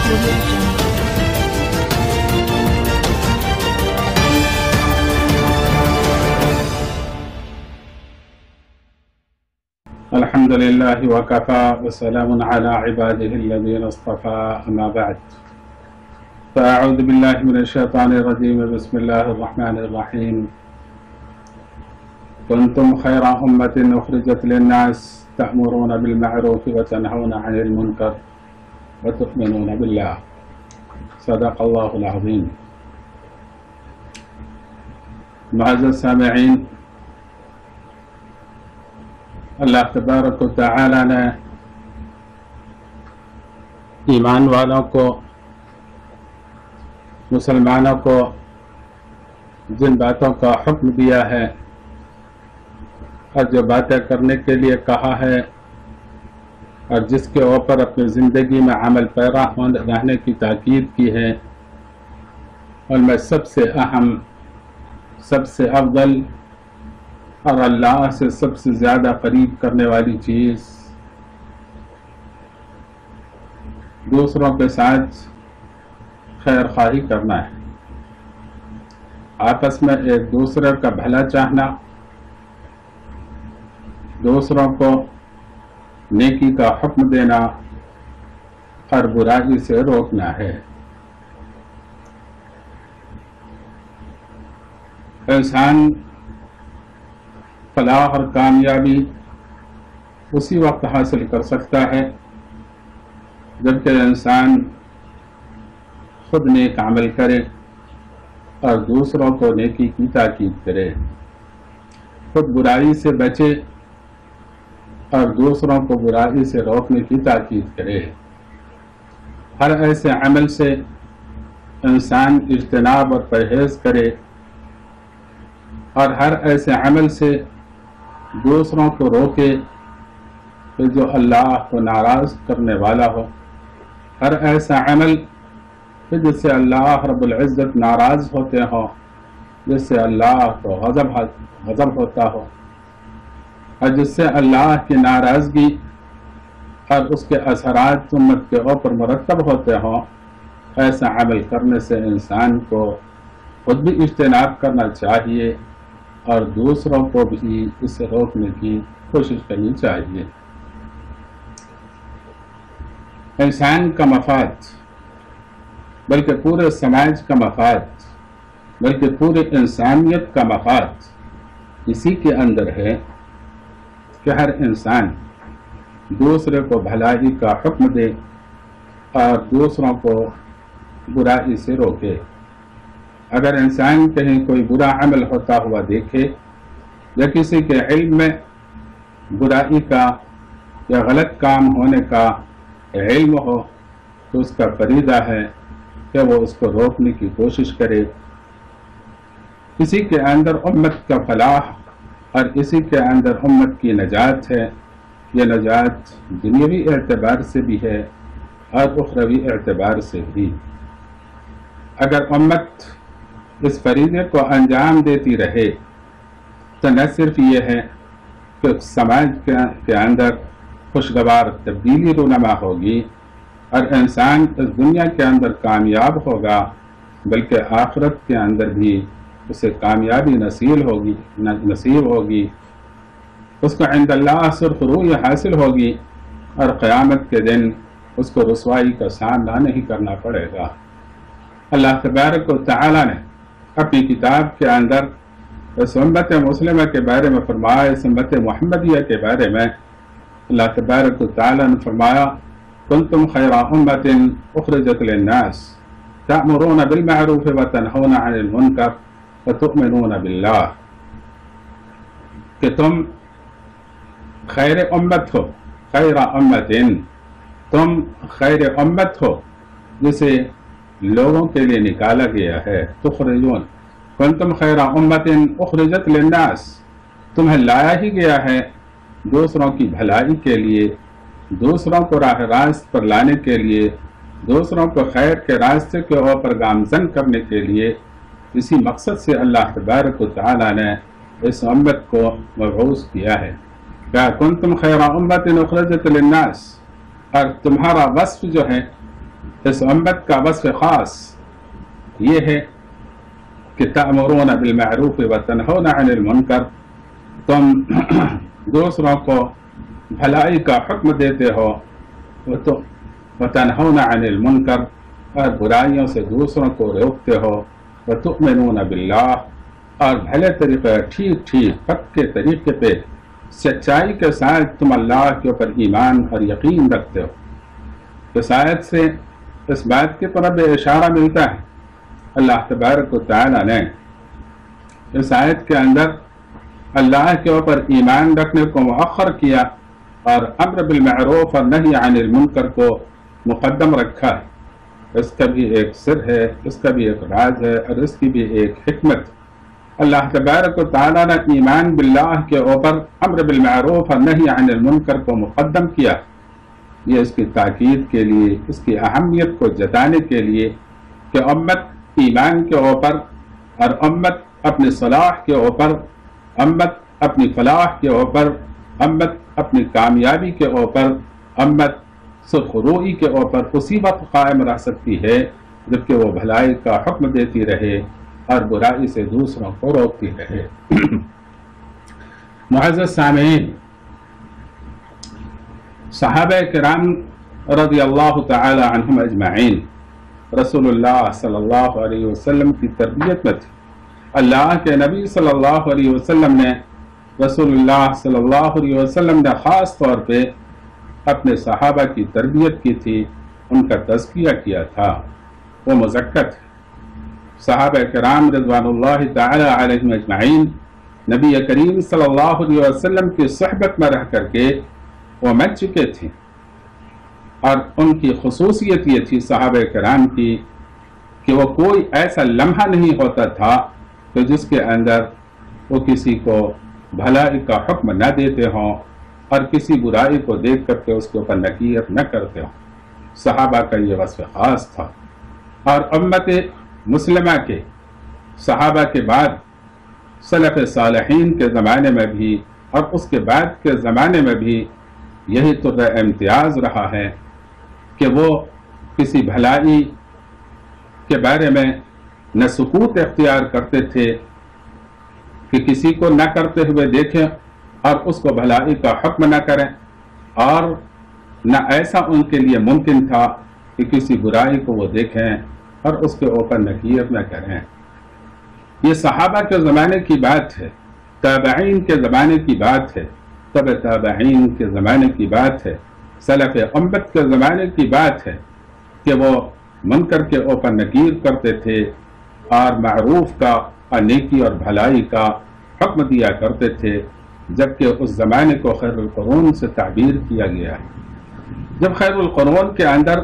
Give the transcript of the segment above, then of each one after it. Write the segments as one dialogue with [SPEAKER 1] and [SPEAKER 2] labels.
[SPEAKER 1] الحمد لله وكفى وسلام على عباده الذين اصطفى أما بعد فأعوذ بالله من الشيطان الرجيم بسم الله الرحمن الرحيم كنتم خير أمة أخرجت للناس تأمرون بالمعروف وتنهون عن المنكر وتؤمنون بالله صدق الله العظيم. معزز سامعین، اللہ تبارک و تعالی نے ایمان والوں کو، مسلمانوں کو جن باتوں کا حکم دیا ہے اور جو باتیں کرنے کے لیے کہا ہے اور جس کے اوپر اپنی زندگی میں عمل پیرا رہنے کی تاکید کی ہے، ان میں سب سے اہم، سب سے افضل اور اللہ سے سب سے زیادہ قریب کرنے والی چیز دوسروں کے ساتھ خیر خواہی کرنا ہے، آپس میں ایک دوسرے کا بھلا چاہنا، دوسروں کو نیکی کا حکم دینا اور برائی سے روکنا ہے۔ انسان فلاح اور کامیابی اسی وقت حاصل کر سکتا ہے جبکہ انسان خود نیک عمل کرے اور دوسروں کو نیکی کی تاکید کرے، خود برائی سے بچے اور دوسروں کو برائی سے روکنے کی تاکید کرے۔ ہر ایسے عمل سے انسان اجتناب اور پرہیز کرے اور ہر ایسے عمل سے دوسروں کو روکے کہ جو اللہ کو ناراض کرنے والا ہو، ہر ایسا عمل کہ جس سے اللہ رب العزت ناراض ہوتے ہوں، جس سے اللہ کو غضب ہوتا ہو اور جس سے اللہ کی ناراضگی اور اس کے اثرات امت کے اوپر مرتب ہوتے ہوں، ایسا عمل کرنے سے انسان کو خود بھی اجتناب کرنا چاہیے اور دوسروں کو بھی اسے روکنے کی کوشش کرنی چاہیے۔ انسان کا مفاد، بلکہ پورے سماج کا مفاد، بلکہ پورے انسانیت کا مفاد اسی کے اندر ہے کہ ہر انسان دوسرے کو بھلائی کا حکم دے اور دوسروں کو برائی سے روکے۔ اگر انسان کہیں کوئی برا عمل ہوتا ہوا دیکھے یا کسی کے علم میں برائی کا یا غلط کام ہونے کا علم ہو تو اس کا فریضہ ہے کہ وہ اس کو روکنے کی کوشش کرے۔ اسی کے اندر امت کا فلاح اور اسی کے اندر امت کی نجات ہے۔ یہ نجات دنیاوی اعتبار سے بھی ہے اور اخروی اعتبار سے بھی۔ اگر امت اس فریضے کو انجام دیتی رہے تو نہ صرف یہ ہے کہ سماج کے اندر خوشگوار تبدیلی رونما ہوگی اور انسان اس دنیا کے اندر کامیاب ہوگا، بلکہ آخرت کے اندر بھی اسے کامیابی نصیب ہوگی، اس کو عند اللہ سرخروئی حاصل ہوگی اور قیامت کے دن اس کو رسوائی کا سامنا نہیں کرنا پڑے گا۔ اللہ تبارک و تعالی نے اپنی کتاب کے اندر اس امت مسلمہ کے بارے میں فرمایا، اس امت محمدیہ کے بارے میں اللہ تبارک و تعالی نے فرمایا کنتم خیر امت اخرجت للناس تأمرون بالمعروف وتنہون عن المنکر وتؤمنون باللہ، کہ تم خیر امت ہو، خیر امت، تم خیر امت ہو جسے لوگوں کے لیے نکالا گیا ہے۔ تخرجون کنتم خیر امت اخرجت للناس، تمہیں لایا ہی گیا ہے دوسروں کی بھلائی کے لیے، دوسروں کو راہ راست پر لانے کے لیے، دوسروں کو خیر کے راستے کے اوپر گامزن کرنے کے لیے۔ اسی مقصد سے اللہ تبارک و تعالی نے اس امت کو مبعوث کیا ہے۔ کہ کنتم خیر امت اخرجت للناس، اور تمہارا وصف جو ہے اس امت کا وصف خاص یہ ہے کہ تأمرون بالمعروف وتنہون عن المنکر، تم دوسروں کو بھلائی کا حکم دیتے ہو، وتنہون عن المنکر، اور برائیوں سے دوسروں کو روکتے ہو، وتؤمنون باللہ، اور بھلے طریقے ٹھیک پکے طریقے پہ سچائی کے ساتھ تم اللہ کے اوپر ایمان اور یقین رکھتے ہو۔ اس آیت سے اس بات کی طرف اشارہ ملتا ہے، اللہ تبارک و تعالی نے اس آیت کے اندر اللہ کے اوپر ایمان رکھنے کو مؤخر کیا اور امر بالمعروف اور نہی عن المنکر کو مقدم رکھا ہے۔ اس کا بھی ایک سر ہے، اس کا بھی ایک راز ہے، اور اس کی بھی ایک حکمت۔ اللہ تبارک و تعالی نے ایمان باللہ کے اوپر امر بالمعروف اور نہی عن المنکر کو مقدم کیا، یہ اس کی تاکید کے لیے، اس کی اہمیت کو جتانے کے لیے کہ امت ایمان کے اوپر اور امت اپنی صلاح کے اوپر، امت اپنی فلاح کے اوپر، امت اپنی کامیابی کے اوپر، امت سرخروئی کے اوپر اسی وقت قائم رہ سکتی ہے جبکہ وہ بھلائی کا حکم دیتی رہے اور برائی سے دوسروں کو روکتی رہے۔ معزز سامعین، صحابہ کرام رضی اللہ تعالی عنہم اجمعین رسول اللہ صلی اللہ علیہ وسلم کی تربیت میں تھی۔ اللہ کے نبی صلی اللہ علیہ وسلم نے، رسول اللہ صلی اللہ علیہ وسلم نے خاص طور پہ اپنے صحابہ کی تربیت کی تھی، ان کا تزکیہ کیا تھا، وہ مزکہ تھے۔ صحابہ کرام رضوان اللہ تعالی علیہم اجمعین نبی کریم صلی اللہ علیہ وسلم کی صحبت میں رہ کر کے وہ مر چکے تھے، اور ان کی خصوصیت یہ تھی صحابہ کرام کی کہ وہ کوئی ایسا لمحہ نہیں ہوتا تھا کہ جس کے اندر وہ کسی کو بھلائی کا حکم نہ دیتے ہوں اور کسی برائی کو دیکھ کر کے اس کے اوپر نکیر نہ کرتے ہوں۔ صحابہ کا یہ وصف خاص تھا، اور امت مسلمہ کے صحابہ کے بعد سلف صالحین کے زمانے میں بھی اور اس کے بعد کے زمانے میں بھی یہی طرز امتیاز رہا ہے کہ وہ کسی بھلائی کے بارے میں نہ سکوت اختیار کرتے تھے کہ کسی کو نہ کرتے ہوئے دیکھیں اور اس کو بھلائی کا حکم نہ کریں، اور نہ ایسا ان کے لیے ممکن تھا کہ کسی برائی کو وہ دیکھیں اور اس کے اوپر نکیر نہ کریں۔ یہ صحابہ کے زمانے کی بات ہے، تابعین کے زمانے کی بات ہے، تبع تابعین کے زمانے کی بات ہے، سلف امت کے زمانے کی بات ہے کہ وہ منکر کے اوپر نکیر کرتے تھے اور معروف کا اور نیکی اور بھلائی کا حکم دیا کرتے تھے، جبکہ اس زمانے کو خیر القرون سے تعبیر کیا گیا ہے۔ جب خیر القرون کے اندر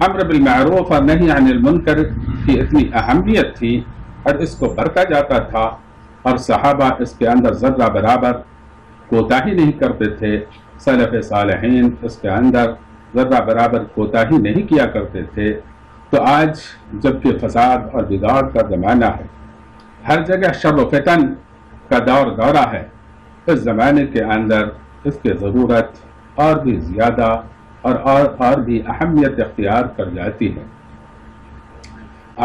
[SPEAKER 1] امر بالمعروف اور نہی عن المنکر کی اتنی اہمیت تھی اور اس کو برتا جاتا تھا اور صحابہ اس کے اندر ذرہ برابر کوتاہی نہیں کرتے تھے، سلف صالحین اس کے اندر ذرہ برابر کوتاہی نہیں کیا کرتے تھے، تو آج جبکہ فساد اور بگاڑ کا زمانہ ہے، ہر جگہ شر و فتن کا دورہ ہے، اس زمانے کے اندر اس کی ضرورت اور بھی زیادہ اور بھی اہمیت اختیار کر جاتی ہے۔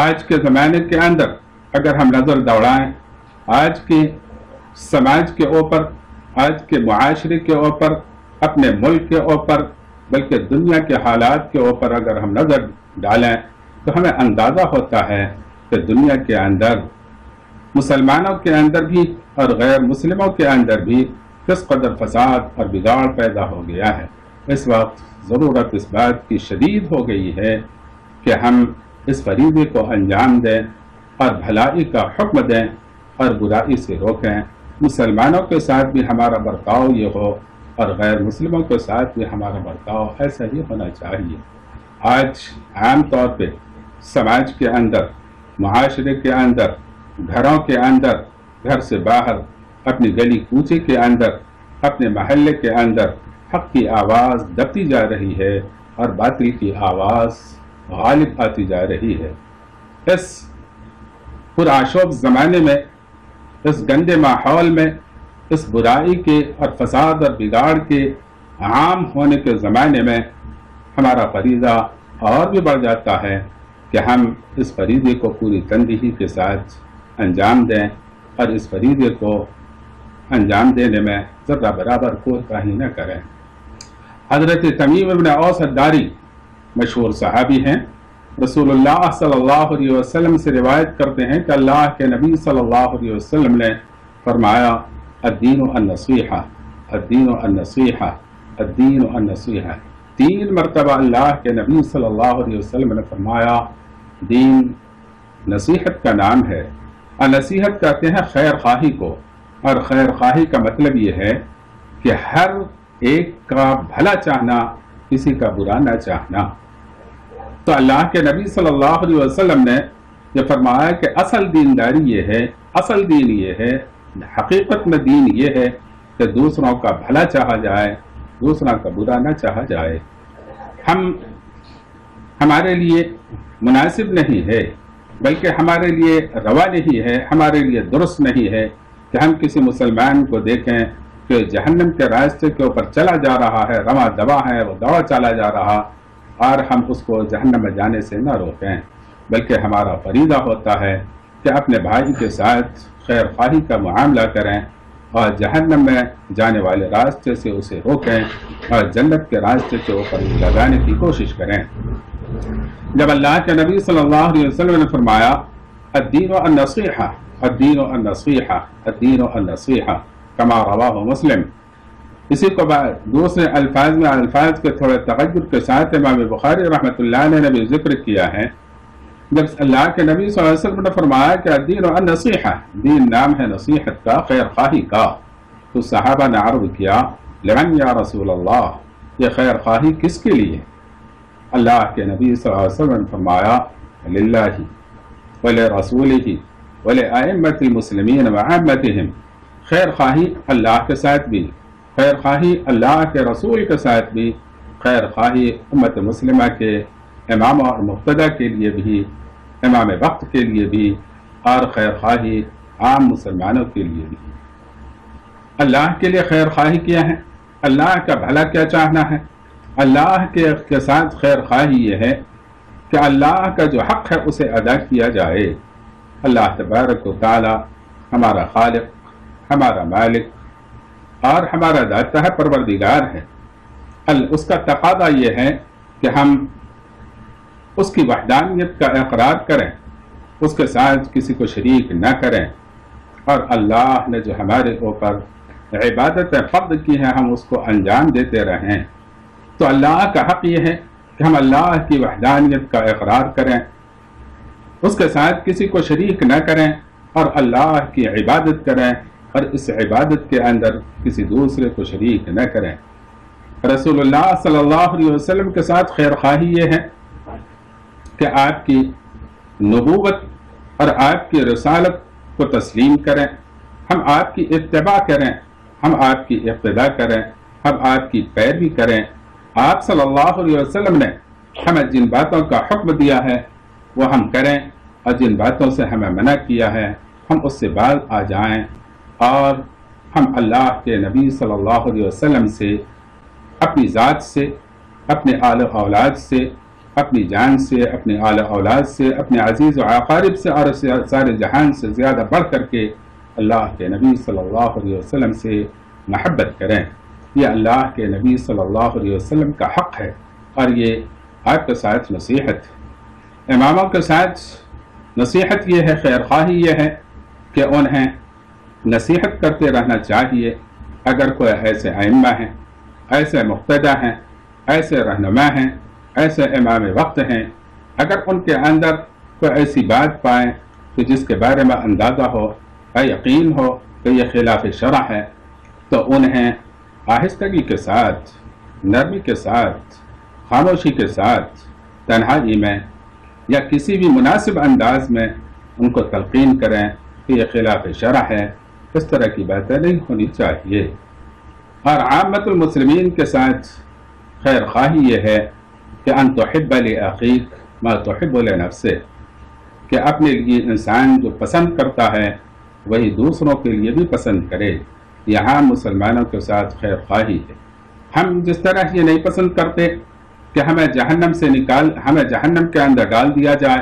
[SPEAKER 1] آج کے زمانے کے اندر اگر ہم نظر دوڑائیں آج کے سماج کے اوپر، آج کے معاشرے کے اوپر، اپنے ملک کے اوپر، بلکہ دنیا کے حالات کے اوپر اگر ہم نظر ڈالیں تو ہمیں اندازہ ہوتا ہے کہ دنیا کے اندر مسلمانوں کے اندر بھی اور غیر مسلموں کے اندر بھی کس قدر فساد اور بگاڑ پیدا ہو گیا ہے۔ اس وقت ضرورت اس بات کی شدید ہو گئی ہے کہ ہم اس فریضے کو انجام دیں اور بھلائی کا حکم دیں اور برائی سے روکیں۔ مسلمانوں کے ساتھ بھی ہمارا برتاؤ یہ ہو اور غیر مسلموں کے ساتھ بھی ہمارا برتاؤ ایسا ہی ہونا چاہیے۔ آج عام طور پہ سماج کے اندر، معاشرے کے اندر، گھروں کے اندر، گھر سے باہر، اپنی گلی کوچے کے اندر، اپنے محلے کے اندر حق کی آواز دبتی جا رہی ہے اور باطل کی آواز غالب آتی جا رہی ہے۔ اس پرآشوب زمانے میں، اس گندے ماحول میں، اس برائی کے اور فساد اور بگاڑ کے عام ہونے کے زمانے میں ہمارا فریضہ اور بھی بڑھ جاتا ہے کہ ہم اس فریضے کو پوری تندہی کے ساتھ انجام دیں اور اس فریضے کو انجام دینے میں ذرہ برابر کوتاہی نہ کریں۔ حضرت تمیم بن اوس الداری مشہور صحابی ہیں، رسول اللہ صلی اللہ علیہ وسلم سے روایت کرتے ہیں کہ اللہ کے نبی صلی اللہ علیہ وسلم نے فرمایا الدین النصیحہ، الدین النصیحہ، الدین النصیحہ۔ 3 مرتبہ اللہ کے نبی صلی اللہ علیہ وسلم نے فرمایا دین نصیحت کا نام ہے۔ اور نصیحت کہتے ہیں خیر خواہی کو، اور خیر خواہی کا مطلب یہ ہے کہ ہر ایک کا بھلا چاہنا، کسی کا برا نہ چاہنا۔ تو اللہ کے نبی صلی اللہ علیہ وسلم نے یہ فرمایا کہ اصل دینداری یہ ہے، اصل دین یہ ہے، حقیقت میں دین یہ ہے کہ دوسروں کا بھلا چاہا جائے، دوسروں کا برا نہ چاہا جائے۔ ہمارے لیے مناسب نہیں ہے، بلکہ ہمارے لیے روا نہیں ہے، ہمارے لیے درست نہیں ہے کہ ہم کسی مسلمان کو دیکھیں کہ جہنم کے راستے کے اوپر چلا جا رہا ہے، رواں دوا ہے، وہ دوا چلا جا رہا، اور ہم اس کو جہنم میں جانے سے نہ روکیں، بلکہ ہمارا فریضہ ہوتا ہے کہ اپنے بھائی کے ساتھ خیر خواہی کا معاملہ کریں اور جہنم میں جانے والے راستے سے اسے روکیں اور جنت کے راستے کے اوپر لگانے کی کوشش کریں۔ جب اللہ کے نبی صلی اللہ علیہ وسلم نے فرمایا الدین النصیحہ، الدین النصیحہ، الدین النصیحہ کما رواہ مسلم، اسی کو دوسرے الفاظ میں الفاظ کے تھوڑے تغیر کے ساتھ امام بخاری رحمۃ اللہ علیہ نے بھی ذکر کیا ہے۔ جب اللہ کے نبی صلی اللہ علیہ وسلم نے فرمایا کہ الدین النصیحہ، دین نام ہے نصیحت کا، خیر خواہی کا، تو صحابہ نے عرض کیا لمن یا رسول اللہ، یہ خیر خواہی کس کے لیے؟ اللہ کے نبی صلی اللہ علیہ وسلم نے فرمایا للہ ولرسولہ ولأئمة المسلمین وعامتہم، خیر خواہی اللہ کے ساتھ بھی، خیر خواہی اللہ کے رسول کے ساتھ بھی، خیر خواہی امت مسلمہ کے امام اور مقتدی کے لیے بھی، امام وقت کے لیے بھی، اور خیر خواہی عام مسلمانوں کے لیے بھی۔ اللہ کے لیے خیر خواہی کیا ہے، اللہ کا بھلا کیا چاہنا ہے۔ اللہ کے ساتھ خیر خواہی یہ ہے کہ اللہ کا جو حق ہے اسے ادا کیا جائے۔ اللہ تبارک و تعالی ہمارا خالق، ہمارا مالک اور ہمارا داتا ہے، پروردگار ہے۔ اس کا تقاضا یہ ہے کہ ہم اس کی وحدانیت کا اقرار کریں، اس کے ساتھ کسی کو شریک نہ کریں، اور اللہ نے جو ہمارے اوپر عبادت فرض کی ہے ہم اس کو انجام دیتے رہیں۔ تو اللہ کا حق یہ ہے کہ ہم اللہ کی وحدانیت کا اقرار کریں، اس کے ساتھ کسی کو شریک نہ کریں، اور اللہ کی عبادت کریں، اور اس عبادت کے اندر کسی دوسرے کو شریک نہ کریں۔ رسول اللہ صلی اللہ علیہ وسلم کے ساتھ خیر خواہی یہ ہے کہ آپ کی نبوت اور آپ کی رسالت کو تسلیم کریں، ہم آپ کی اتباع کریں، ہم آپ کی اقتداء کریں، ہم آپ کی پیروی کریں۔ آپ صلی اللہ علیہ وسلم نے ہمیں جن باتوں کا حکم دیا ہے وہ ہم کریں، اور جن باتوں سے ہمیں منع کیا ہے ہم اس سے باز آ جائیں، اور ہم اللہ کے نبی صلی اللہ علیہ وسلم سے، اپنی ذات سے، اپنے آل و اولاد سے، اپنی جان سے، اپنے آل و اولاد سے، اپنے عزیز و اقارب سے، اور سارے جہان سے زیادہ بڑھ کر کے اللہ کے نبی صلی اللہ علیہ وسلم سے محبت کریں۔ یہ اللہ کے نبی صلی اللہ علیہ وسلم کا حق ہے، اور یہ آپ کے ساتھ نصیحت ہے۔ اماموں کے ساتھ نصیحت یہ ہے، خیر خواہی یہ ہے کہ انہیں نصیحت کرتے رہنا چاہیے۔ اگر کوئی ایسے ائمہ ہیں، ایسے مقتدی ہیں، ایسے رہنما ہیں، ایسے امام وقت ہیں، اگر ان کے اندر کوئی ایسی بات پائیں کہ جس کے بارے میں اندازہ ہو یا یقین ہو کہ یہ خلاف شرع ہے، تو انہیں آہستگی کے ساتھ، نرمی کے ساتھ، خاموشی کے ساتھ، تنہائی میں یا کسی بھی مناسب انداز میں ان کو تلقین کریں کہ یہ خلاف شرع ہے، اس طرح کی باتیں نہیں ہونی چاہیے۔ اور عامت المسلمین کے ساتھ خیر خواہی یہ ہے کہ ان تحب لاخیک ما تحب لنفسک، کہ اپنے لیے انسان جو پسند کرتا ہے وہی دوسروں کے لیے بھی پسند کرے۔ یہاں مسلمانوں کے ساتھ خیر خواہی ہے۔ ہم جس طرح یہ نہیں پسند کرتے کہ ہمیں جہنم کے اندر ڈال دیا جائے،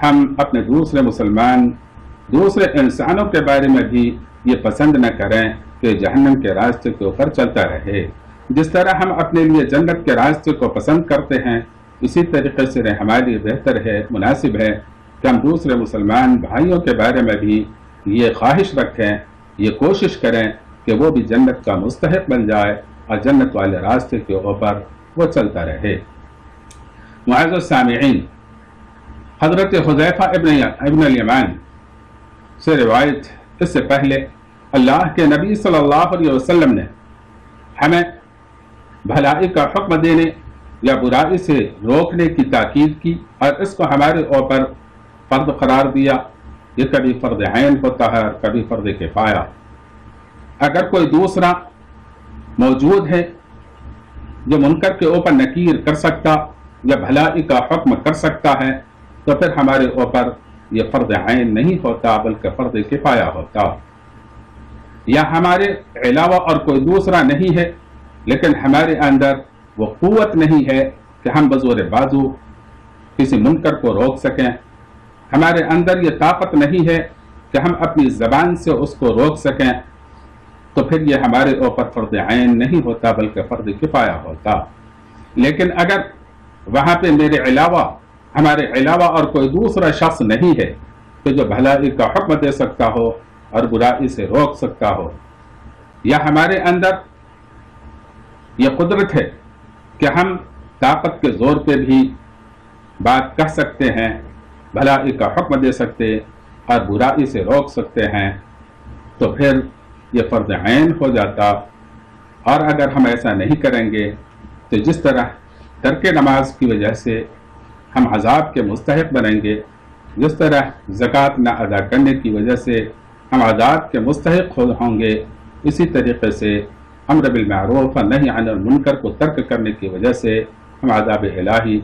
[SPEAKER 1] ہم اپنے دوسرے مسلمان دوسرے انسانوں کے بارے میں بھی یہ پسند نہ کریں کہ جہنم کے راستے کے اوپر چلتا رہے۔ جس طرح ہم اپنے لیے جنت کے راستے کو پسند کرتے ہیں، اسی طریقے سے ہمارے لیے بہتر ہے، مناسب ہے کہ ہم دوسرے مسلمان بھائیوں کے بارے میں بھی یہ خواہش رکھیں، یہ کوشش کریں کہ وہ بھی جنت کا مستحق بن جائے اور جنت والے راستے کے اوپر وہ چلتا رہے۔ معزز السامعین، حضرت حذیفہ ابن الیمان سے روایت، اس سے پہلے اللہ کے نبی صلی اللہ علیہ وسلم نے ہمیں بھلائی کا حکم دینے یا برائی سے روکنے کی تاکید کی اور اس کو ہمارے اوپر فرض قرار دیا۔ یہ کبھی فرض عین ہوتا ہے اور کبھی فرض کفایہ۔ اگر کوئی دوسرا موجود ہے جو منکر کے اوپر نکیر کر سکتا یا بھلائی کا حکم کر سکتا ہے تو پھر ہمارے اوپر یہ فرض عین نہیں ہوتا بلکہ فرض کفایہ ہوتا۔ یا ہمارے علاوہ اور کوئی دوسرا نہیں ہے لیکن ہمارے اندر وہ قوت نہیں ہے کہ ہم بزور بازو کسی منکر کو روک سکیں، ہمارے اندر یہ طاقت نہیں ہے کہ ہم اپنی زبان سے اس کو روک سکیں، تو پھر یہ ہمارے اوپر فرض عین نہیں ہوتا بلکہ فرض کفایہ ہوتا۔ لیکن اگر وہاں پہ ہمارے علاوہ اور کوئی دوسرا شخص نہیں ہے کہ جو بھلائی کا حکم دے سکتا ہو اور برائی سے روک سکتا ہو، یا ہمارے اندر یہ قدرت ہے کہ ہم طاقت کے زور پہ بھی بات کہہ سکتے ہیں، بھلائی کا حکم دے سکتے اور برائی سے روک سکتے ہیں، تو پھر یہ فرض عین ہو جاتا۔ اور اگر ہم ایسا نہیں کریں گے تو جس طرح ترک نماز کی وجہ سے ہم عذاب کے مستحق بنیں گے، جس طرح زکوٰۃ نہ ادا کرنے کی وجہ سے ہم عذاب کے مستحق ہوں گے، اسی طریقے سے امر بالمعروف اور نہی عن المنکر کو ترک کرنے کی وجہ سے ہم عذاب الہی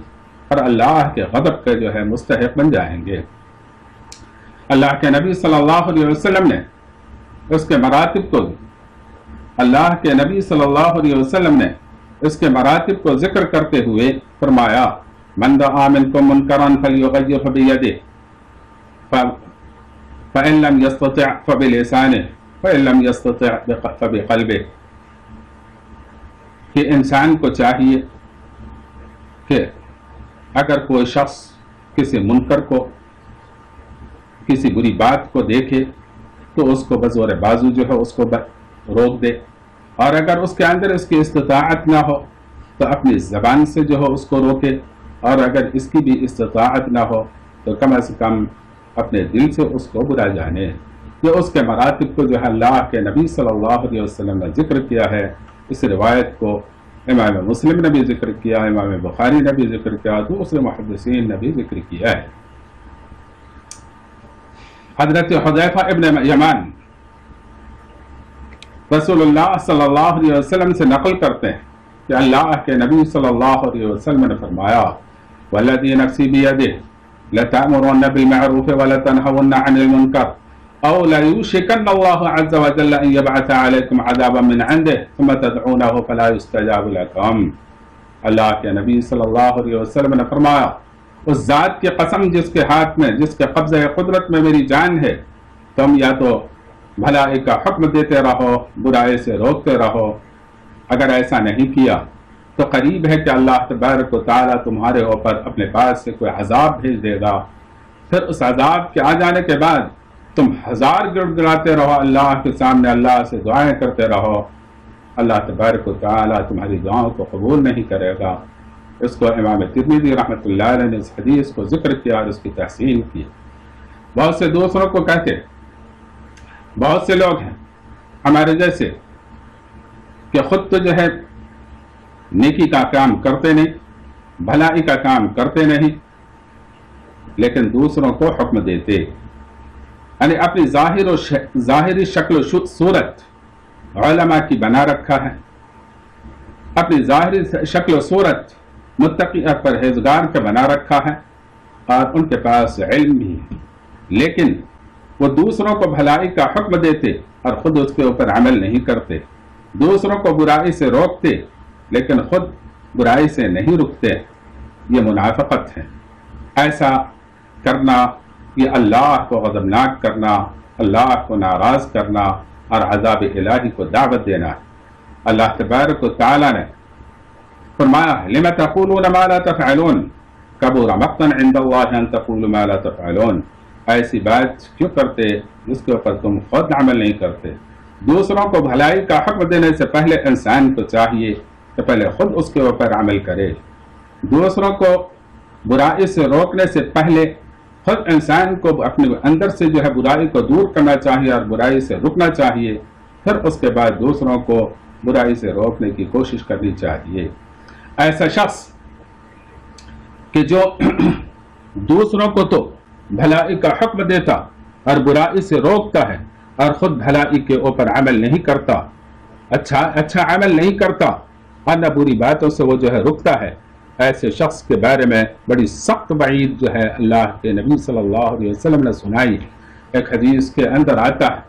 [SPEAKER 1] اور اللہ کے غضب کے مستحق بن جائیں گے۔ اللہ کے نبی صلی اللہ علیہ وسلم نے اس کے مراتب کو ذکر کرتے ہوئے فرمایا، من رأى منكم منكرا فليغيره بيده فإن لم يستطع فبلسانه فإن لم يستطع فبقلبه، کہ انسان کو چاہیے کہ اگر کوئی شخص کسی منکر کو، کسی بری بات کو دیکھے تو اس کو بزور بازو اس کو روک دے، اور اگر اس کے اندر اس کی استطاعت نہ ہو تو اپنی زبان سے اس کو روکے، اور اگر اس کی بھی استطاعت نہ ہو تو کم از کم اپنے دل سے اس کو برا جانے۔ یہ اس کے مراتب کو اللہ کے نبی صلی اللہ علیہ وسلم نے ذکر کیا ہے۔ اس روایت کو امام مسلم نے بھی ذکر کیا، امام بخاری نے بھی ذکر کیا، دوسرے محدثین نے بھی ذکر کیا ہے۔ حضرت حذیفہ ابن یمان رسول اللہ صلی اللہ علیہ وسلم سے نقل کرتے ہیں کہ اللہ کے نبی صلی اللہ علیہ وسلم نے فرمایا، والذی نفسی بیدہ لتأمرن بالمعروف ولتنہون عن المنکر او لیوشکن اللہ عز وجل ان یبعث علیکم عذابا من عنده ثم تدعونہ فلا یستجاب لکم۔ اللہ کے نبی صلی اللہ علیہ وسلم نے فرمایا، اس ذات کی قسم جس کے ہاتھ میں، جس کے قبضہ قدرت میں میری جان ہے، تم یا تو بھلائی کا حکم دیتے رہو، برائی سے روکتے رہو، اگر ایسا نہیں کیا تو قریب ہے کہ اللہ تبارک و تعالیٰ تمہارے اوپر اپنے پاس سے کوئی عذاب بھیج دے گا، پھر اس عذاب کے آ جانے کے بعد تم ہزار گڑ گڑاتے رہو اللہ کے سامنے، اللہ سے دعائیں کرتے رہو، اللہ تبارک و تعالیٰ تمہاری دعاؤں کو قبول نہیں کرے گا۔ اس کو امام ترمذی رحمۃ اللہ علیہ نے اس حدیث کو ذکر کیا اور اس کی تحسین کی۔ بہت سے دوسروں کو کہتے، بہت سے لوگ ہیں ہمارے جیسے کہ خود تو نیکی کا کام کرتے نہیں، بھلائی کا کام کرتے نہیں، لیکن دوسروں کو حکم دیتے، یعنی اپنی ظاہری شکل و صورت علماء کی بنا رکھا ہے، اپنی ظاہری شکل و صورت متقی اور پرہیزگار کا بنا رکھا ہے، اور ان کے پاس علم بھی ہے، لیکن وہ دوسروں کو بھلائی کا حکم دیتے اور خود اس کے اوپر عمل نہیں کرتے، دوسروں کو برائی سے روکتے لیکن خود برائی سے نہیں رکتے، یہ منافقت ہے۔ ایسا کرنا یہ اللہ کو غضبناک کرنا، اللہ کو ناراض کرنا اور عذاب الہی کو دعوت دینا ہے۔ اللہ تبارک و تعالی نے فرمایا لِمَ تَقُولُونَ مَا لَا تَفْعَلُونَ كَبُرَ مَقْتًا عِندَ اللَّهِ أَن تَقُولُوا مَا لَا تَفْعَلُونَ، ایسی بات کیوں کرتے جس کے اوپر تم خود عمل نہیں کرتے۔ دوسروں کو بھلائی کا حکم دینے سے پہلے انسان کو چاہیے کہ پہلے خود اس کے اوپر عمل کرے۔ دوسروں کو برائی سے روکنے سے پہلے خود انسان کو اپنے اندر سے جو ہے برائی کو دور کرنا چاہیے اور برائی سے رکنا چاہیے، پھر اس کے بعد دوسروں کو برائی سے روکنے کی کوشش کرنی چاہیے۔ ایسا شخص کہ جو دوسروں کو تو بھلائی کا حکم دیتا اور برائی سے روکتا ہے اور خود بھلائی کے اوپر عمل نہیں کرتا، اچھا عمل نہیں کرتا اور نہ بری باتوں سے وہ جو ہے رکتا ہے، ایسے شخص کے بارے میں بڑی سخت وعید جو ہے اللہ کے نبی صلی اللہ علیہ وسلم نے سنائی۔ ایک حدیث کے اندر آتا ہے،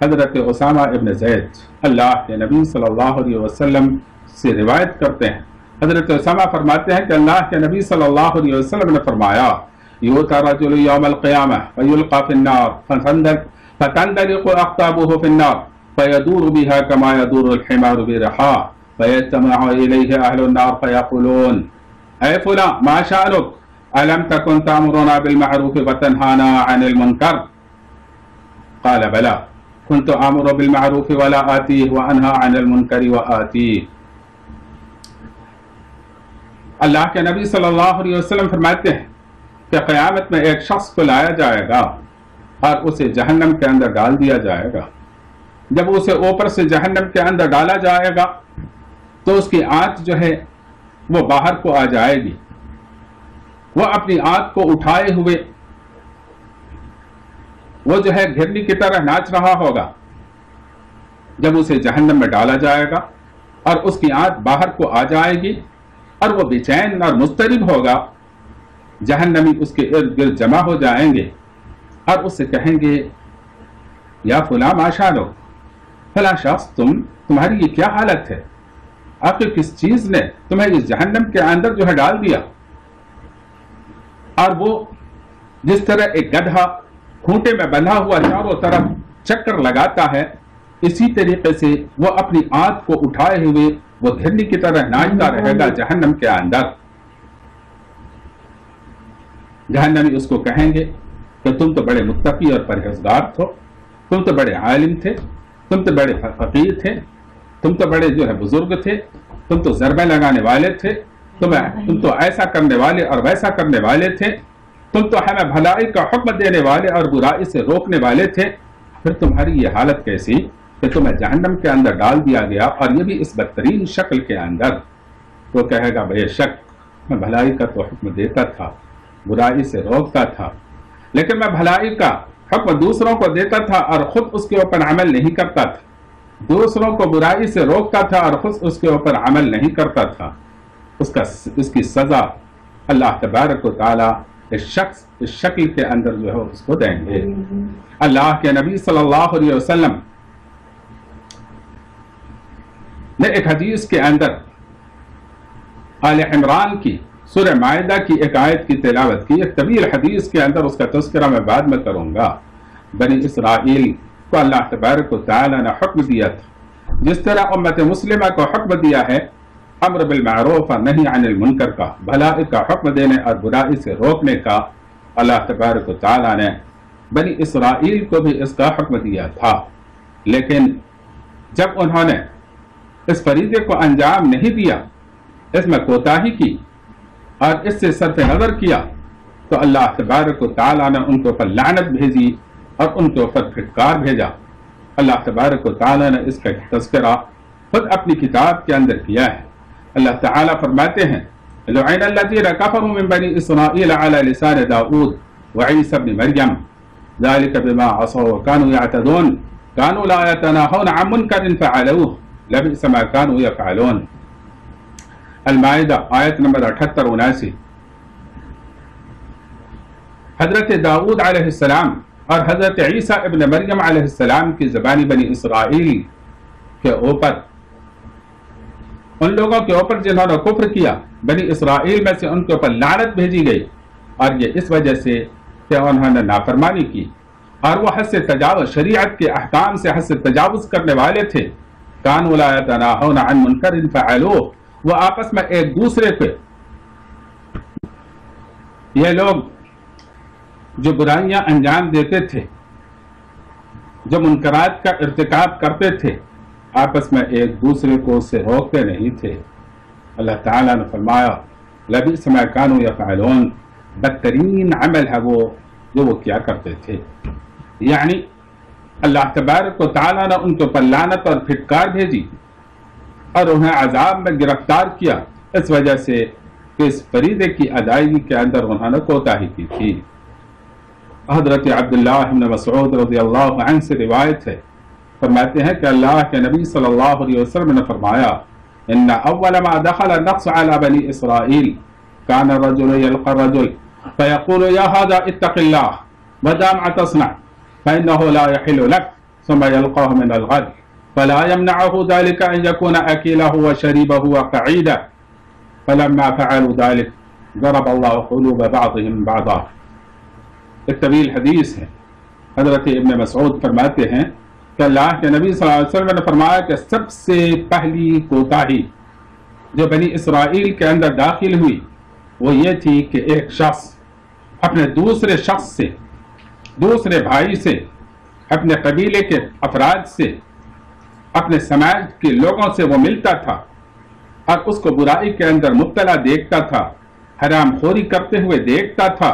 [SPEAKER 1] حضرت اسامہ ابن زید اللہ کے نبی صلی اللہ علیہ وسلم سے روایت کرتے ہیں، حضرت اسامہ فرماتے ہیں کہ اللہ کے نبی صلی اللہ علیہ وسلم نے فرمایا یؤتی الرجل یوم القیامہ فیلقى فی النار فتندلق اقطابه فی النار فیدور بها كما يدور الحمار برحاه فيجتمع الیہ اہل النار فیقولون اے فلاں ما شأنک الم تکن تأمرنا بالمعروف وتنہانا عن المنکر قال بلی كنت آمر بالمعروف ولا آتیہ وانہا عن المنکر وآتیہ۔ اللہ کے نبی صلی اللہ علیہ وسلم فرماتے ہیں کہ قیامت میں ایک شخص کو لایا جائے گا اور اسے جہنم کے اندر ڈال دیا جائے گا۔ جب اسے اوپر سے جہنم کے اندر ڈالا جائے گا تو اس کی آنکھ جو ہے وہ باہر کو آ جائے گی، وہ اپنی آنکھ کو اٹھائے ہوئے وہ جو ہے گھرنی کی طرح ناچ رہا ہوگا۔ جب اسے جہنم میں ڈالا جائے گا اور اس کی آنکھ باہر کو آ جائے گی اور وہ بے چین اور مضطرب ہوگا، جہنمی اس کے ارد گرد جمع ہو جائیں گے اور اس سے کہیں گے یا فلاں ما شأنک، فلاں شخص تمہاری یہ کیا حالت ہے، آخر کس چیز نے تمہیں اس جہنم کے اندر جو ہے ڈال دیا۔ اور وہ جس طرح ایک گدھا کھونٹے میں بندھا ہوا چاروں طرف چکر لگاتا ہے، اسی طریقے سے وہ اپنی آنکھ کو اٹھائے ہوئے وہ گھرنی کی طرح ناچتا رہے گا جہنم کے اندر۔ جہنمی اس کو کہیں گے کہ تم تو بڑے متقی اور پرہیزگار تھو، تم تو بڑے عالم تھے، تم تو بڑے فقیر تھے، تم تو بڑے جو ہے بزرگ تھے، تم تو ضربیں لگانے والے تھے، تم تو ایسا کرنے والے اور ویسا کرنے والے تھے، تم تو ہمیں بھلائی کا حکم دینے والے اور برائی سے روکنے والے تھے، پھر تمہاری یہ حالت کیسی کہ تمہیں جہنم کے اندر ڈال دیا گیا اور یہ بھی اس بدترین شکل کے اندر۔ تو کہے گا بے شک میں بھلائی کا تو حکم دیتا تھا، برائی سے روکتا تھا، لیکن میں بھلائی کا حکم دوسروں کو دیتا تھا اور خود اس کے اوپر عمل نہیں کرتا تھا، دوسروں کو برائی سے روکتا تھا اور خود اس کے اوپر عمل نہیں کرتا تھا۔ اس کی سزا اللہ تبارک و تعالی اس شکل کے اندر جو ہے اس کو دیں گے۔ اللہ کے نبی صلی اللہ علیہ وسلم نے ایک حدیث کے اندر آل عمران کی سورہ مائدہ کی ایک آیت کی تلاوت کی۔ ایک طویل حدیث کے اندر اس کا تذکرہ میں بعد میں کروں گا۔ بنی اسرائیل کو اللہ تبارک و تعالی نے حکم دیا تھا، جس طرح امت مسلمہ کو حکم دیا ہے امر بالمعروف اور نہی عن المنکر کا، بھلائی کا حکم دینے اور برائی سے روکنے کا، اللہ تبارک و تعالی نے بنی اسرائیل کو بھی اس کا حکم دیا تھا۔ لیکن جب انہوں نے اس فریضے کو انجام نہیں دیا، اس میں کوتاہی کی اور اس سے صرف نظر کیا، تو اللہ تبارک و تعالی نے ان کے اوپر لعنت بھیجی اور ان کے اوپر پھٹکار بھیجا۔ اللہ تبارک و تعالی نے اس کا تذکرہ خود اپنی کتاب کے اندر کیا ہے۔ اللہ تعالی فرماتے ہیں لعن الذین کفروا من بنی اسرائیل علی لسان داؤد وعیسی ابن مریم ذلک بما عصوا وكانوا يعتدون كانوا لا يتناهون عن منکر فعلوه لبئس ما كانوا يفعلون۔ المائدہ آیت نمبر 78-79۔ حضرت داؤد علیہ السلام اور حضرت عیسیٰ ابن مریم علیہ السلام کی زبانی بنی اسرائیل کے اوپر ان لوگوں کے اوپر جنہوں نے کفر کیا، بنی اسرائیل میں سے ان کے اوپر لعنت بھیجی گئی، اور یہ اس وجہ سے کہ انہوں نے نافرمانی کی اور وہ حد سے تجاوز، شریعت کے احکام سے حد سے تجاوز کرنے والے تھے۔ کانوا لا یتناہون عن منکر فعلوہ، وہ آپس میں ایک دوسرے پہ، یہ لوگ جو برائیاں انجام دیتے تھے، جو منکرات کا ارتکاب کرتے تھے، آپس میں ایک دوسرے کو اس سے روکتے نہیں تھے۔ اللہ تعالیٰ نے فرمایا لبئس ما کانوا یفعلون، بدترین عمل ہے وہ جو وہ کیا کرتے تھے۔ یعنی اللہ تبارک و تعالیٰ نے ان کے اوپر لعنت اور پھٹکار بھیجی اور انہیں عذاب میں گرفتار کیا، اس وجہ سے کہ اس فریضے کی ادائیگی کے اندر انہوں نے کوتاہی کی تھی۔ حضرت عبداللہ بن مسعود رضی اللہ عنہ سے روایت ہے، فرماتے ہیں کہ اللہ کے نبی صلی اللہ علیہ وسلم نے فرمایا ان اول ما دخل النقص على بني اسرائیل كان الرجل يلقى الرجل فيقول يا هذا اتق الله ماذا ما تصنع فإنه لا يحل لك ثم يلقاه من الغد فلا يمنعه ذلك أن يكون أكيله وشريبه وقعيده فلما فعلوا ذلك ضرب الله قلوب بعضهم بعضا۔ ایک طویل حدیث ہے۔ حضرت ابن مسعود فرماتے ہیں کہ اللہ کے نبی صلی اللہ علیہ وسلم نے فرمایا کہ سب سے پہلی کوتاہی جو بنی اسرائیل کے اندر داخل ہوئی وہ یہ تھی کہ ایک شخص اپنے دوسرے شخص سے، دوسرے بھائی سے، اپنے قبیلے کے افراد سے، اپنے سماج کے لوگوں سے وہ ملتا تھا اور اس کو برائی کے اندر مبتلا دیکھتا تھا، حرام خوری کرتے ہوئے دیکھتا تھا،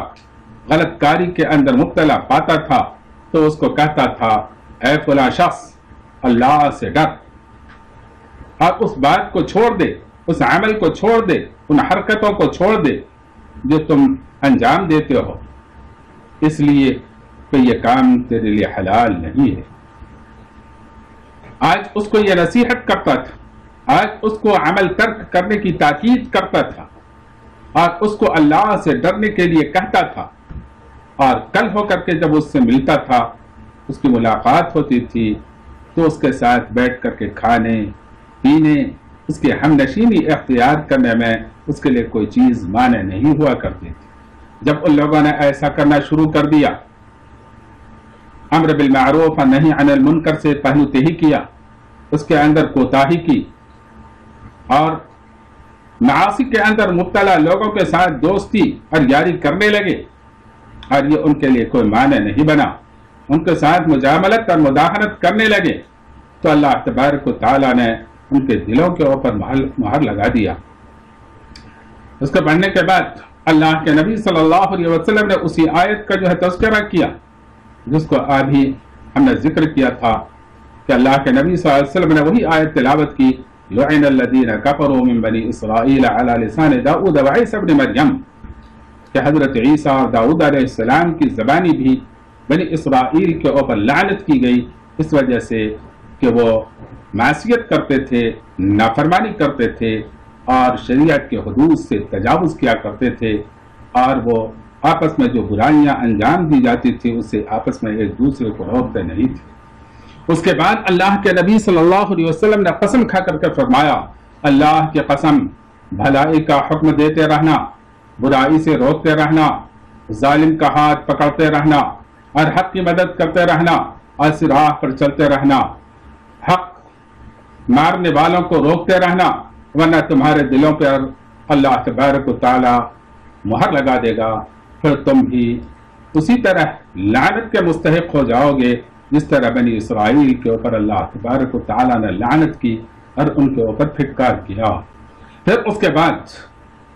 [SPEAKER 1] غلط کاری کے اندر مبتلا پاتا تھا، تو اس کو کہتا تھا اے فلاں شخص اللہ سے ڈر اور اس بات کو چھوڑ دے، اس عمل کو چھوڑ دے، ان حرکتوں کو چھوڑ دے جو تم انجام دیتے ہو، اس لیے کہ یہ کام تیرے لیے حلال نہیں ہے۔ آج اس کو یہ نصیحت کرتا تھا، آج اس کو عمل ترک کرنے کی تاکید کرتا تھا اور اس کو اللہ سے ڈرنے کے لیے کہتا تھا، اور کل ہو کر کے جب اس سے ملتا تھا، اس کی ملاقات ہوتی تھی، تو اس کے ساتھ بیٹھ کر کے کھانے پینے، اس کی ہم نشینی اختیار کرنے میں اس کے لیے کوئی چیز مانع نہیں ہوا کرتی تھی۔ جب ان لوگوں نے ایسا کرنا شروع کر دیا، امر بالمعروف اور نہی عن المنکر سے پہلو تہی کیا، اس کے اندر کوتاہی کی اور معاصی کے اندر مبتلا لوگوں کے ساتھ دوستی اور یاری کرنے لگے، اور یہ ان کے لیے کوئی مانع نہیں بنا، ان کے ساتھ مجاملت اور مداہنت کرنے لگے، تو اللہ تبارک و تعالیٰ نے ان کے دلوں کے اوپر مہر لگا دیا۔ اس کو پڑھنے کے بعد اللہ کے نبی صلی اللہ علیہ وسلم نے اسی آیت کا جو ہے تذکرہ کیا جس کو ابھی ہم نے ذکر کیا تھا، کہ اللہ کے نبی صلی اللہ علیہ وسلم نے وہی آیت تلاوت کی، لعن الذین کفروا من بنی اسرائیل علی لسان داؤد وعیسی ابن مریم، کہ حضرت عیسیٰ اور داؤد علیہ السلام کی زبانی بھی بنی اسرائیل کے اوپر لعنت کی گئی، اس وجہ سے کہ وہ معصیت کرتے تھے، نافرمانی کرتے تھے اور شریعت کے حدود سے تجاوز کیا کرتے تھے، اور وہ آپس میں جو برائیاں انجام دی جاتی تھی اس سے آپس میں ایک دوسرے کو روکتے نہیں تھے۔ اس کے بعد اللہ کے نبی صلی اللہ علیہ وسلم نے قسم کھا کر کے فرمایا، اللہ کی قسم، بھلائی کا حکم دیتے رہنا، برائی سے روکتے رہنا، ظالم کا ہاتھ پکڑتے رہنا اور حق کی مدد کرتے رہنا اور اس راہ پر چلتے رہنا، حق مارنے والوں کو روکتے رہنا، ورنہ تمہارے دلوں پر اللہ تبارک و تعالی مہر لگا دے گا، پھر تم بھی اسی طرح لعنت کے مستحق ہو جاؤ گے جس طرح بنی اسرائیل کے اوپر اللہ تبارک و تعالی نے لعنت کی اور ان کے اوپر پھٹکار کیا۔ پھر اس کے بعد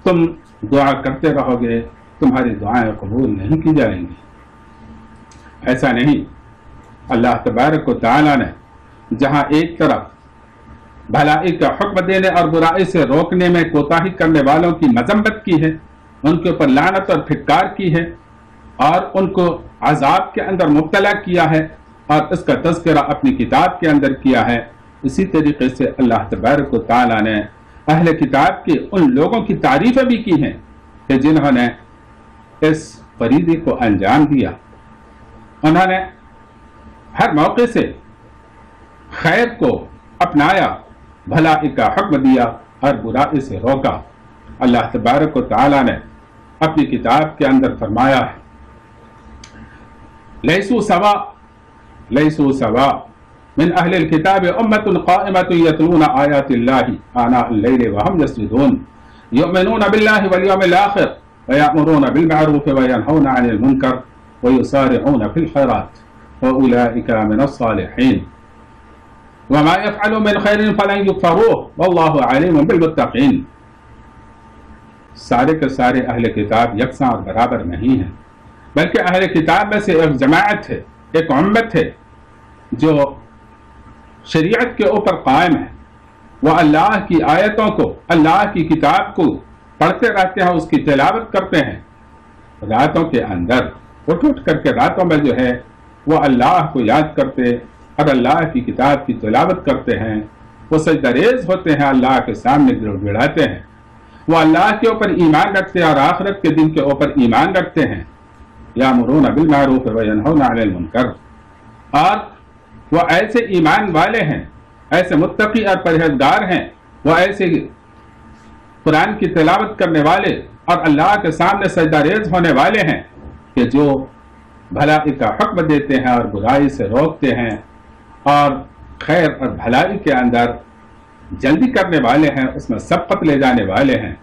[SPEAKER 1] تم دعا کرتے رہو گے، تمہاری دعائیں قبول نہیں کی جائیں گی۔ ایسا نہیں، اللہ تبارک و تعالی نے جہاں ایک طرف بھلائی کا حکم دینے اور برائی سے روکنے میں کوتاہی کرنے والوں کی مذمت کی ہے، ان کے اوپر لعنت اور پھٹکار کی ہے اور ان کو عذاب کے اندر مبتلا کیا ہے اور اس کا تذکرہ اپنی کتاب کے اندر کیا ہے، اسی طریقے سے اللہ تبارک و تعالی نے اہل کتاب کے ان لوگوں کی تعریفیں بھی کی ہیں کہ جنہوں نے اس فریضے کو انجام دیا، انہوں نے ہر موقع سے خیر کو اپنایا، بھلائی کا حکم دیا اور برائی سے روکا۔ اللہ تبارک و تعالیٰ نے اپنی کتاب کے اندر فرمایا ہے لیسوا سوا من اہل الکتاب امۃ قائمۃ یتلون آیات اللہ آناء اللیل وہم یسجدون یؤمنون باللہ والیوم الآخر ویأمرون بالمعروف وینہون عن المنکر ویسارعون فی الخیرات وأولئک من الصالحین وما يفعلوا من خیر فلن یکفروہ واللہ علیم بالمتقین۔ سارے کے سارے اہل کتاب یکساں اور برابر نہیں ہیں، بلکہ اہل کتاب میں سے ایک جماعت ہے، ایک امت ہے جو شریعت کے اوپر قائم ہے۔ وہ اللہ کی آیتوں کو، اللہ کی کتاب کو پڑھتے رہتے ہیں، اس کی تلاوت کرتے ہیں، راتوں کے اندر اٹھ کر کے راتوں میں جو ہے وہ اللہ کو یاد کرتے اور اللہ کی کتاب کی تلاوت کرتے ہیں، وہ سجدہ ریز ہوتے ہیں، اللہ کے سامنے گڑ گڑاتے ہیں، وہ اللہ کے اوپر ایمان رکھتے ہیں اور آخرت کے دن کے اوپر ایمان رکھتے ہیں۔ یامرون بالمعروف وینہون عن المنکر، اور وہ ایسے ایمان والے ہیں، ایسے متقی اور پرہیزگار ہیں، وہ ایسے قرآن کی تلاوت کرنے والے اور اللہ کے سامنے سجدہ ریز ہونے والے ہیں کہ جو بھلائی کا حکم دیتے ہیں اور برائی سے روکتے ہیں اور خیر اور بھلائی کے اندر جلدی کرنے والے ہیں، اس میں سبقت لے جانے والے ہیں،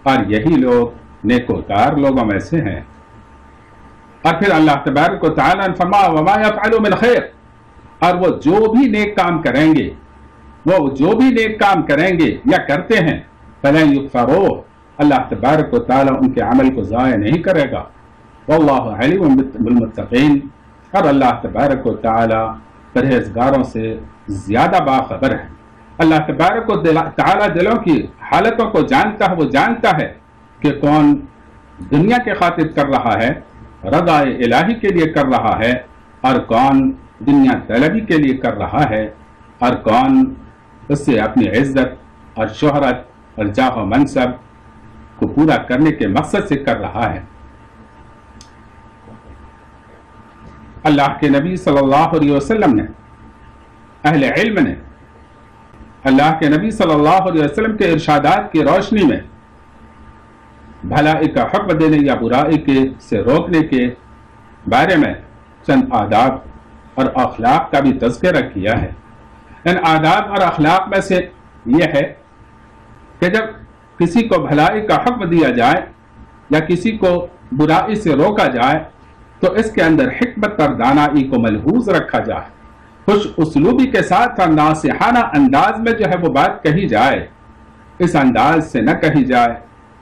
[SPEAKER 1] اور یہی لوگ نیکوکار لوگوں میں سے ہیں۔ اور پھر اللہ تبارک و تعالیٰ نے فرمایا وما یفعلوا من خیر، اور وہ جو بھی نیک کام کریں گے، وہ جو بھی نیک کام کریں گے یا کرتے ہیں، فلن یکفروہ، اللہ تبارک و تعالیٰ ان کے عمل کو ضائع نہیں کرے گا۔ واللہ علیم بالمتقین، اور اللہ تبارک و تعالیٰ پرہیزگاروں سے زیادہ باخبر ہے۔ اللہ تبارک و تعالیٰ دلوں کی حالتوں کو جانتا ہے، وہ جانتا ہے کہ کون دنیا کے خاطر کر رہا ہے، رضا الہی کے لیے کر رہا ہے، اور کون دنیا طلبی کے لیے کر رہا ہے، اور کون اس سے اپنی عزت اور شہرت اور جاہ و منصب کو پورا کرنے کے مقصد سے کر رہا ہے۔ اللہ کے نبی صلی اللہ علیہ وسلم نے، اہل علم نے اللہ کے نبی صلی اللہ علیہ وسلم کے ارشادات کی روشنی میں بھلائی کا حکم دینے یا برائی کے سے روکنے کے بارے میں چند آداب اور اخلاق کا بھی تذکرہ کیا ہے۔ ان آداب اور اخلاق میں سے یہ ہے کہ جب کسی کو بھلائی کا حکم دیا جائے یا کسی کو برائی سے روکا جائے تو اس کے اندر حکمت اور دانائی کو ملحوظ رکھا جائے، خوش اسلوبی کے ساتھ اور ناصحانہ انداز میں جو ہے وہ بات کہی جائے، اس انداز سے نہ کہی جائے،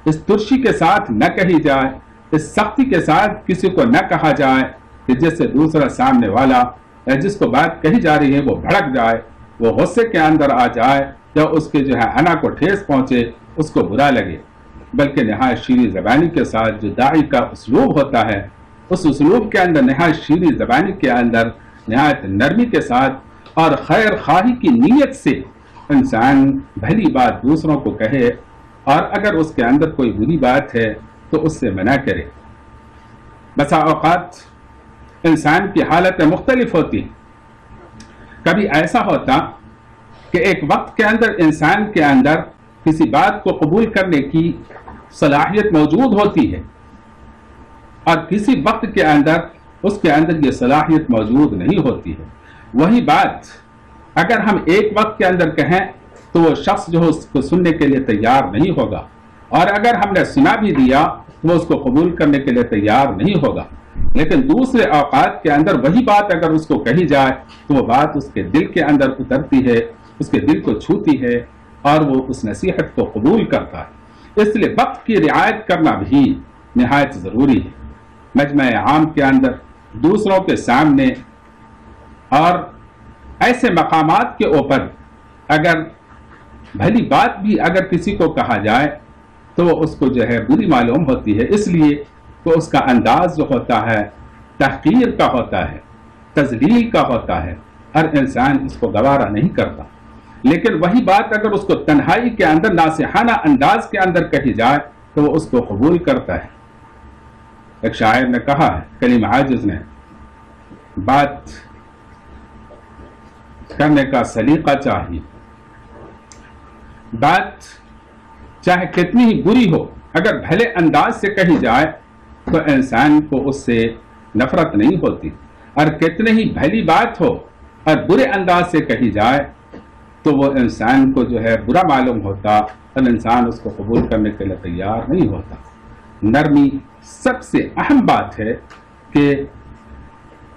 [SPEAKER 1] اس ترشی کے ساتھ نہ کہی جائے، اس سختی کے ساتھ کسی کو نہ کہا جائے کہ جس سے دوسرا سامنے والا یا جس کو بات کہی جا رہی ہے وہ بھڑک جائے، وہ غصے کے اندر آ جائے یا اس کے جو ہے انا کو ٹھیس پہنچے، اس کو برا لگے، بلکہ نہایت شیریں زبانی کے ساتھ جو داعی کا اسلوب ہوتا ہے، اس اسلوب کے اندر نہایت شیریں زبانی کے اندر نہایت نرمی کے ساتھ اور خیر خواہی کی نیت سے انسان بھلی بات دوسروں کو کہے، اور اگر اس کے اندر کوئی بری بات ہے تو اس سے منع کرے۔ بسا اوقات انسان کی حالتیں مختلف ہوتی ہیں۔ کبھی ایسا ہوتا کہ ایک وقت کے اندر انسان کے اندر کسی بات کو قبول کرنے کی صلاحیت موجود ہوتی ہے، اور کسی وقت کے اندر اس کے اندر یہ صلاحیت موجود نہیں ہوتی ہے۔ وہی بات اگر ہم ایک وقت کے اندر کہیں تو وہ شخص جو اس کو سننے کے لیے تیار نہیں ہوگا، اور اگر ہم نے سنا بھی دیا تو وہ اس کو قبول کرنے کے لیے تیار نہیں ہوگا۔ لیکن دوسرے اوقات کے اندر وہی بات اگر اس کو کہی جائے تو وہ بات اس کے دل کے اندر اترتی ہے، اس کے دل کو چھوتی ہے، اور وہ اس نصیحت کو قبول کرتا ہے۔ اس لیے وقت کی رعایت کرنا بھی نہایت ضروری ہے۔ مجمع عام کے اندر، دوسروں کے سامنے، اور ایسے مقامات کے اوپر اگر بھلی بات بھی اگر کسی کو کہا جائے تو وہ اس کو جو ہے بری معلوم ہوتی ہے، اس لیے کہ اس کا انداز جو ہوتا ہے تحقیر کا ہوتا ہے، تذلیل کا ہوتا ہے، ہر انسان اس کو گوارا نہیں کرتا۔ لیکن وہی بات اگر اس کو تنہائی کے اندر ناصحانہ انداز کے اندر کہی جائے تو وہ اس کو قبول کرتا ہے۔ ایک شاعر نے کہا ہے، کلیم عاجز نے، بات کرنے کا سلیقہ چاہیے، بات چاہے کتنی ہی بری ہو، اگر بھلے انداز سے کہی جائے تو انسان کو اس سے نفرت نہیں ہوتی، اور کتنے ہی بھلی بات ہو اور برے انداز سے کہی جائے تو وہ انسان کو جو ہے برا معلوم ہوتا اور انسان اس کو قبول کرنے کے لیے تیار نہیں ہوتا۔ نرمی سب سے اہم بات ہے کہ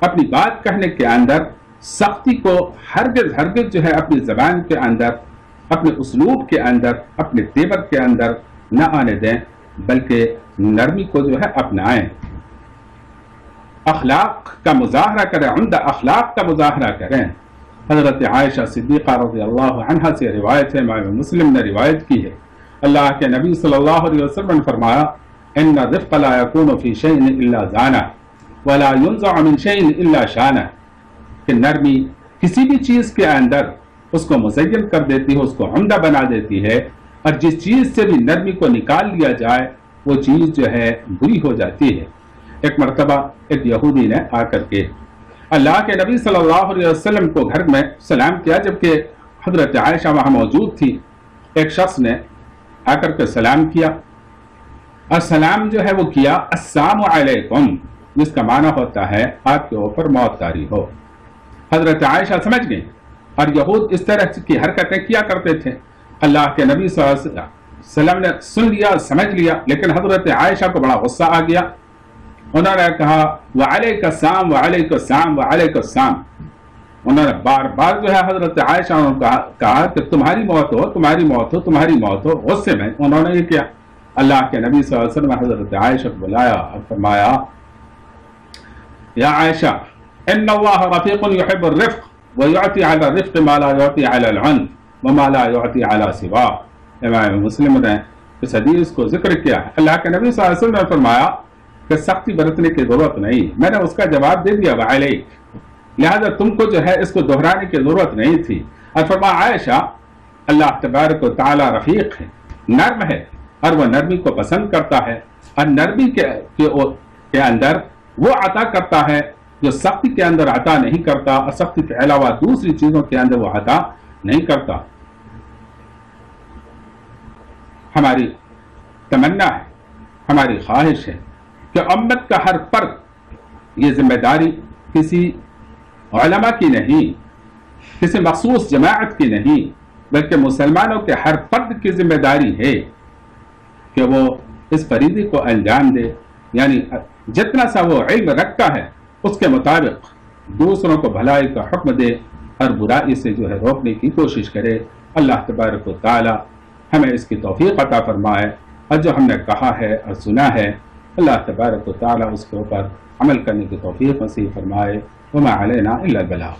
[SPEAKER 1] اپنی بات کہنے کے اندر سختی کو ہرگز جو ہے اپنی زبان کے اندر، اپنے اسلوب کے اندر، اپنے تیور کے اندر نہ آنے دیں، بلکہ نرمی کو جو ہے اپنائیں، اخلاق کا مظاہرہ کریں، عمدہ اخلاق کا مظاہرہ کریں۔ حضرت عائشہ صدیقہ رضی اللہ عنہا سے روایت ہے، امام مسلم نے روایت کی ہے، اللہ کے نبی صلی اللہ علیہ وسلم نے فرمایا ان الرفق لا يكون في شيء الا زانه ولا ينزع من شيء الا شانه، کہ نرمی کسی بھی چیز کے اندر اس کو مزین کر دیتی ہے، اس کو عمدہ بنا دیتی ہے، اور جس چیز سے بھی نرمی کو نکال لیا جائے وہ چیز جو ہے بری ہو جاتی ہے۔ ایک مرتبہ ایک یہودی نے آ کر کے اللہ کے نبی صلی اللہ علیہ وسلم کو گھر میں سلام کیا، جبکہ حضرت عائشہ وہاں موجود تھی۔ ایک شخص نے آ کر کے سلام کیا، اور سلام جو ہے وہ کیا السلام علیکم، جس کا معنی ہوتا ہے آپ کے اوپر موت طاری ہو۔ حضرت عائشہ سمجھ گئی، اور یہود اس طرح کی حرکتیں کیا کرتے تھے۔ اللہ کے نبی صلی اللہ علیہ وسلم نے سن لیا، سمجھ لیا، لیکن حضرت عائشہ کو بڑا غصہ آ گیا۔ انہوں نے کہا وعلیک السلام وعلیک السلام وعلیک السلام۔ انہوں نے بار بار جو ہے حضرت عائشہ نے کہا کہ تمہاری موت ہو، تمہاری موت ہو، تمہاری موت ہو۔ غصے میں انہوں نے یہ کیا، اللہ کے نبی صلی اللہ علیہ وسلم نے حضرت عائشہ کو بلایا اور فرمایا یا عائشہ ان اللہ رفیق يحب الرفق ويعطي على الرفق ما لا يعطي على العنف وما لا يعطي على سواه۔ امام مسلم نے اس حدیث کو ذکر کیا ہے۔ اللہ کے نبی صلی اللہ علیہ وسلم نے فرمایا کہ سختی برتنے کی ضرورت نہیں، میں نے اس کا جواب دے دیا وعلیک، لہذا تم کو جو ہے اس کو دہرانے کی ضرورت نہیں تھی۔ اور فرمایا عائشہ اللہ تبارک و تعالی رفیق ہے، نرم ہے، اور وہ نرمی کو پسند کرتا ہے، اور نرمی کے اندر وہ عطا کرتا ہے جو سختی کے اندر عطا نہیں کرتا، اور سختی کے علاوہ دوسری چیزوں کے اندر وہ عطا نہیں کرتا۔ ہماری تمنا ہے، ہماری خواہش ہے کہ امت کا ہر فرد یہ ذمہ داری کسی علماء کی نہیں، کسی مخصوص جماعت کی نہیں، بلکہ مسلمانوں کے ہر فرد کی ذمہ داری ہے کہ وہ اس فریضے کو انجام دے، یعنی جتنا سا وہ علم رکھتا ہے اس کے مطابق دوسروں کو بھلائی کا حکم دے اور برائی سے جو ہے روکنے کی کوشش کرے۔ اللہ تبارک و تعالی ہمیں اس کی توفیق عطا فرمائے، اور جو ہم نے کہا ہے اور سنا ہے اللہ تبارک و تعالی اس کے اوپر عمل کرنے کی توفیق نصیب فرمائے۔ وما علینا الا البلاغ۔